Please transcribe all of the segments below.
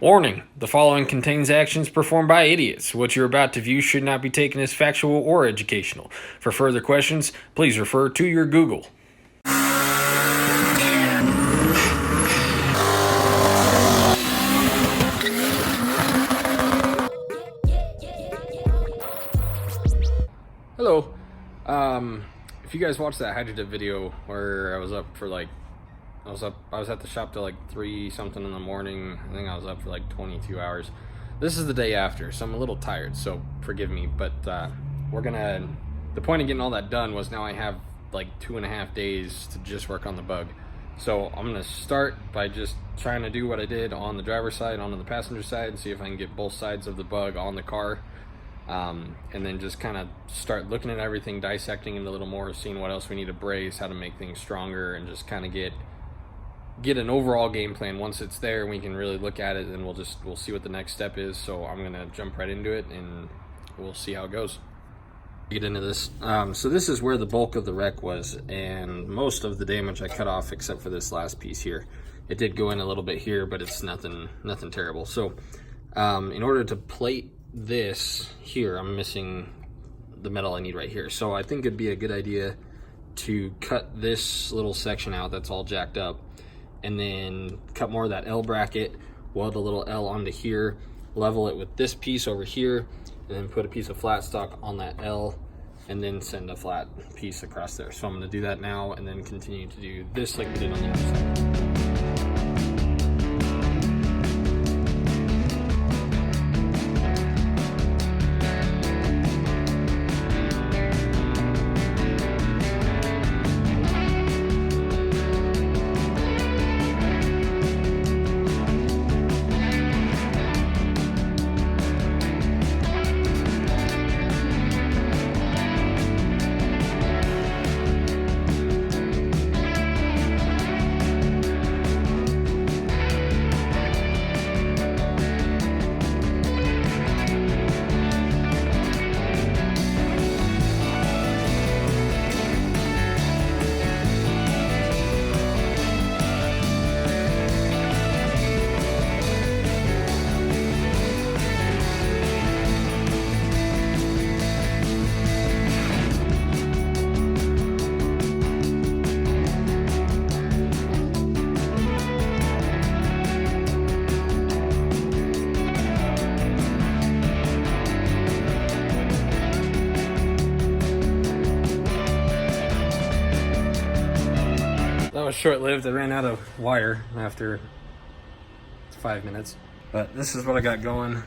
Warning, the following contains actions performed by idiots. What you're about to view should not be taken as factual or educational. For further questions, please refer to your Google. Hello. If you guys watched that hydro video where I was up for I was at the shop till like 3 something in the morning. I think I was up for like 22 hours. This is the day after, so I'm a little tired, so forgive me, but the point of getting all that done was now I have like 2.5 days to just work on the bug. So I'm gonna start by just trying to do what I did on the driver's side, onto the passenger side, and see if I can get both sides of the bug on the car. And then just kind of start looking at everything, dissecting it a little more, seeing what else we need to brace, how to make things stronger, and just kind of get an overall game plan. Once it's there, we can really look at it, and we'll see what the next step is. So I'm gonna jump right into it, and we'll see how it goes. Get into this. So this is where the bulk of the wreck was, and most of the damage I cut off except for this last piece here. It did go in a little bit here, but it's nothing terrible. So in order to plate this here, I'm missing the metal I need right here. So I think it'd be a good idea to cut this little section out that's all jacked up, and then cut more of that L bracket, weld a little L onto here, level it with this piece over here, and then put a piece of flat stock on that L, and then send a flat piece across there. So I'm gonna do that now, and then continue to do this like we did on the other side. That was short-lived. I ran out of wire after 5 minutes, but this is what I got going.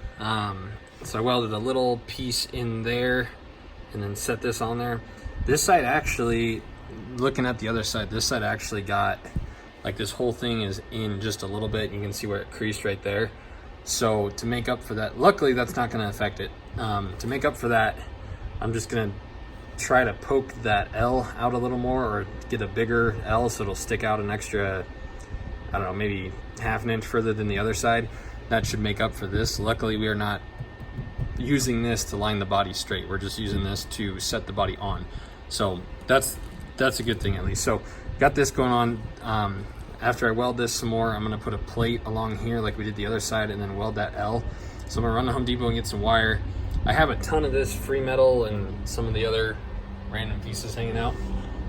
So I welded a little piece in there and then set this on there. This side actually, looking at the other side, this side actually got, like, this whole thing is in just a little bit. You can see where it creased right there. So to make up for that, luckily that's not going to affect it. To make up for that, I'm just going to try to poke that L out a little more, or get a bigger L so it'll stick out an extra, I don't know, maybe half an inch further than the other side. That should make up for this. Luckily we are not using this to line the body straight. We're just using this to set the body on. So that's a good thing at least. So got this going on. After I weld this some more, I'm gonna put a plate along here like we did the other side, and then weld that L. So I'm gonna run to Home Depot and get some wire. I have a ton of this free metal and some of the other random pieces hanging out,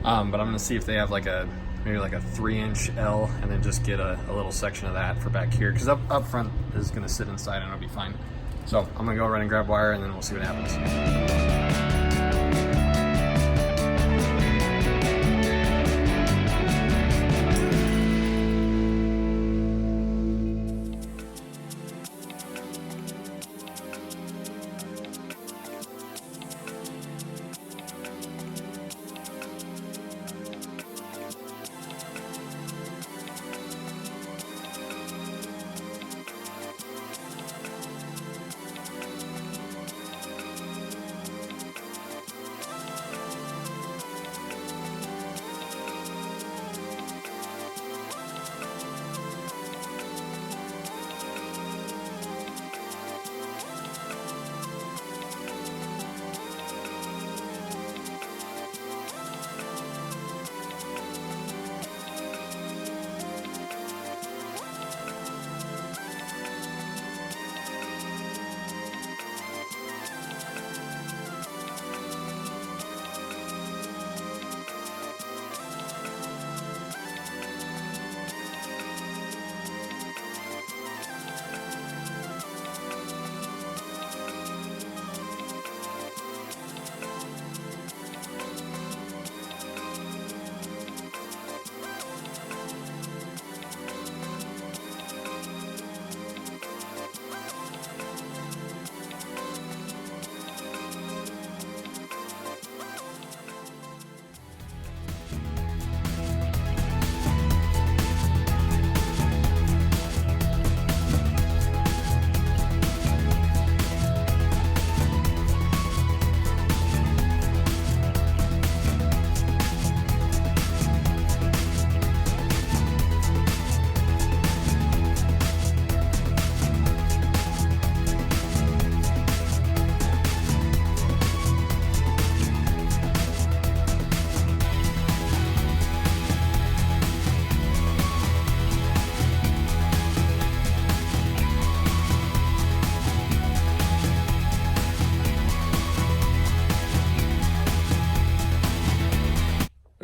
but I'm gonna see if they have maybe like a 3-inch L, and then just get a little section of that for back here, because up front is gonna sit inside and it'll be fine. So I'm gonna go run and grab wire, and then we'll see what happens.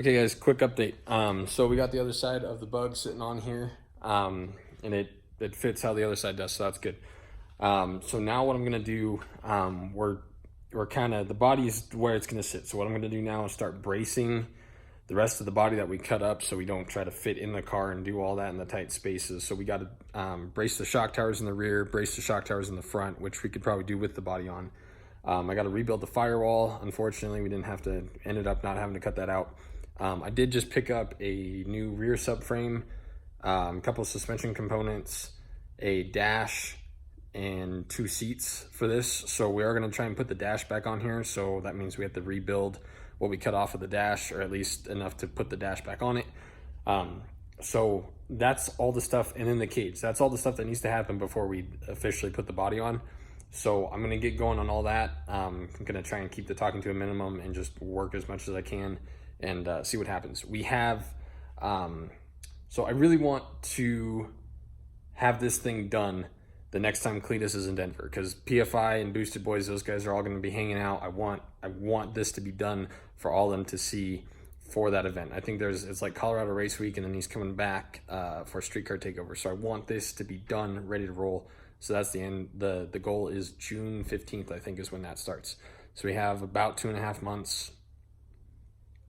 Okay guys, quick update. So we got the other side of the bug sitting on here, and it fits how the other side does, so that's good. So now what I'm gonna do, we're kind of, the body is where it's gonna sit. So what I'm gonna do now is start bracing the rest of the body that we cut up, so we don't try to fit in the car and do all that in the tight spaces. So we got to brace the shock towers in the rear, brace the shock towers in the front, which we could probably do with the body on. I got to rebuild the firewall. Unfortunately, we didn't have to, ended up not having to cut that out. I did just pick up a new rear subframe, a couple of suspension components, a dash, and 2 seats for this. So we are going to try and put the dash back on here. So that means we have to rebuild what we cut off of the dash, or at least enough to put the dash back on it. So that's all the stuff. And then the cage, that's all the stuff that needs to happen before we officially put the body on. So I'm going to get going on all that. I'm going to try and keep the talking to a minimum and just work as much as I can and see what happens. We have, so I really want to have this thing done the next time Cletus is in Denver, because PFI and Boosted Boys, those guys are all going to be hanging out. I want this to be done for all of them to see for that event. I think it's like Colorado Race Week, and then he's coming back for Streetcar Takeover. So I want this to be done, ready to roll. So that's the end. The goal is June 15th, I think, is when that starts. So we have about 2.5 months.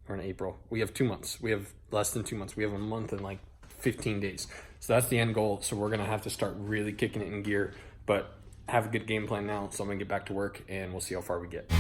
Or in April, we have 2 months. We have less than 2 months. We have a month and like 15 days. So that's the end goal. So we're gonna have to start really kicking it in gear, but have a good game plan now. So I'm gonna get back to work and we'll see how far we get.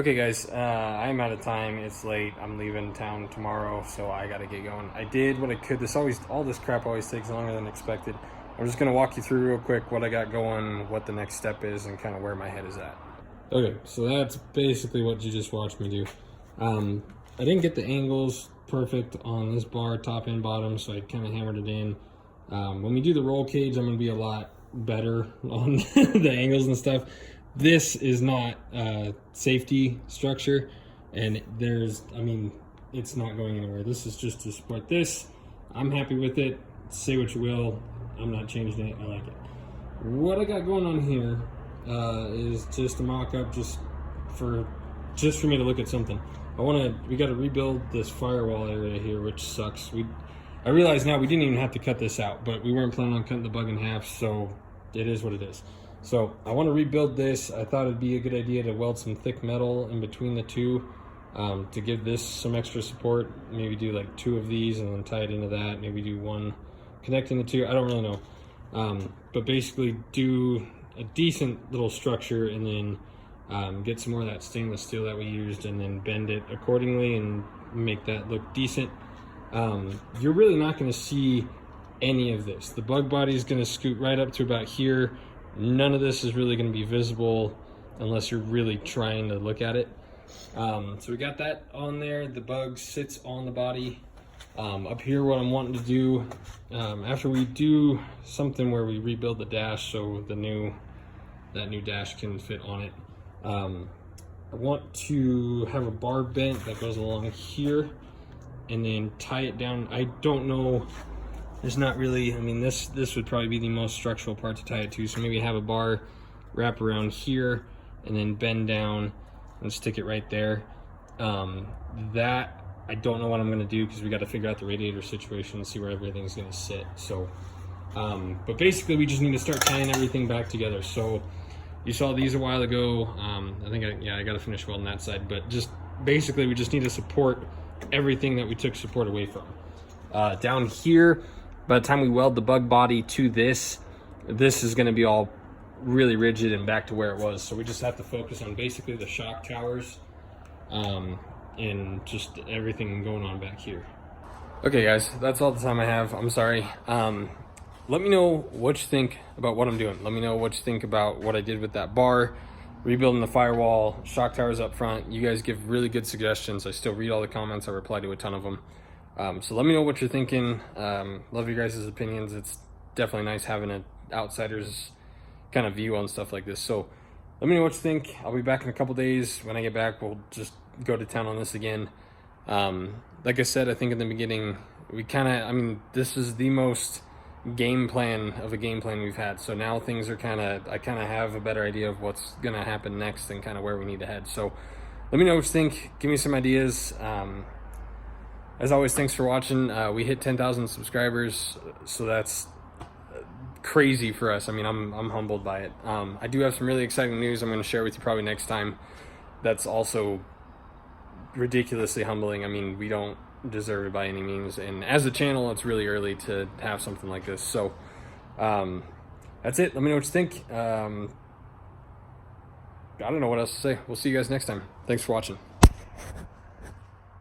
Okay guys, I'm out of time. It's late. I'm leaving town tomorrow, so I gotta get going. I did what I could. All this crap always takes longer than expected. I'm just gonna walk you through real quick what I got going, what the next step is, and kind of where my head is at. Okay, so that's basically what you just watched me do. I didn't get the angles perfect on this bar, top and bottom, so I kind of hammered it in. When we do the roll cage, I'm gonna be a lot better on the angles and stuff. This is not a safety structure, and it's not going anywhere. This is just to support this. I'm happy with it. Say what you will. I'm not changing it. I like it. What I got going on here is just a mock-up, just for me to look at something. We got to rebuild this firewall area here, which sucks. I realize now we didn't even have to cut this out, but we weren't planning on cutting the bug in half, so it is what it is. So I want to rebuild this. I thought it'd be a good idea to weld some thick metal in between the two to give this some extra support. Maybe do like 2 of these and then tie it into that. Maybe do 1 connecting the 2. I don't really know. But basically do a decent little structure and then get some more of that stainless steel that we used and then bend it accordingly and make that look decent. You're really not going to see any of this. The bug body is going to scoot right up to about here. None of this is really going to be visible unless you're really trying to look at it. So we got that on there. The bug sits on the body. Up here, what I'm wanting to do, after we do something where we rebuild the dash so that new dash can fit on it, I want to have a bar bent that goes along here and then tie it down. I don't know. There's not really, this would probably be the most structural part to tie it to. So maybe have a bar wrap around here and then bend down and stick it right there. That, I don't know what I'm gonna do because we got to figure out the radiator situation and see where everything's gonna sit. So, but basically we just need to start tying everything back together. So you saw these a while ago. I got to finish welding that side, but just basically we just need to support everything that we took support away from. Down here, by the time we weld the bug body to this is going to be all really rigid and back to where it was. So we just have to focus on basically the shock towers and just everything going on back here. Okay guys, that's all the time I have. I'm sorry. Let me know what you think about what I'm doing. Let me know what you think about what I did with that bar, rebuilding the firewall, shock towers up front. You guys give really good suggestions. I still read all the comments. I reply to a ton of them. So let me know what you're thinking. Love your guys' opinions. It's definitely nice having an outsider's kind of view on stuff like this. So let me know what you think. I'll be back in a couple days. When I get back, we'll just go to town on this again. Like I said, I think in the beginning, this is the most game plan of a game plan we've had. So now things are I kind of have a better idea of what's going to happen next and kind of where we need to head. So let me know what you think. Give me some ideas. As always, thanks for watching. We hit 10,000 subscribers, so that's crazy for us. I'm humbled by it. I do have some really exciting news I'm going to share with you probably next time. That's also ridiculously humbling. We don't deserve it by any means, and as a channel, it's really early to have something like this. So that's it. Let me know what you think. I don't know what else to say. We'll see you guys next time. Thanks for watching.